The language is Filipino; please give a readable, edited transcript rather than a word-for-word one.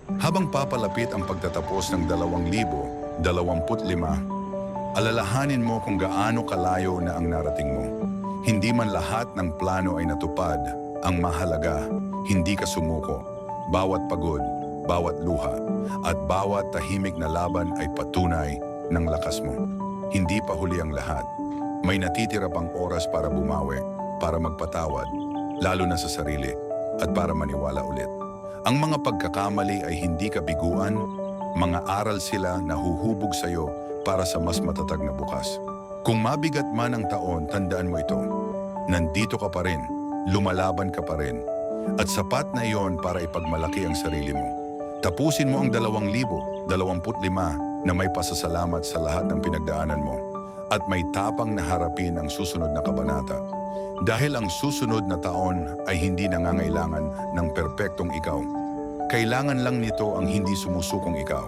Habang papalapit ang pagtatapos ng 2025, alalahanin mo kung gaano kalayo na ang narating mo. Hindi man lahat ng plano ay natupad, ang mahalaga, hindi ka sumuko. Bawat pagod, bawat luha, at bawat tahimik na laban ay patunay ng lakas mo. Hindi pa huli ang lahat. May natitira pang oras para bumawi, para magpatawad, lalo na sa sarili, at para maniwala ulit. Ang mga pagkakamali ay hindi kabiguan, mga aral sila na huhubog sa'yo para sa mas matatag na bukas. Kung mabigat man ang taon, tandaan mo ito. Nandito ka pa rin, lumalaban ka pa rin, at sapat na iyon para ipagmalaki ang sarili mo. Tapusin mo ang 2025 na may pasasalamat sa lahat ng pinagdaanan mo at may tapang na harapin ang susunod na kabanata. Dahil ang susunod na taon ay hindi nangangailangan ng perpektong ikaw. Kailangan lang nito ang hindi sumusukong ikaw.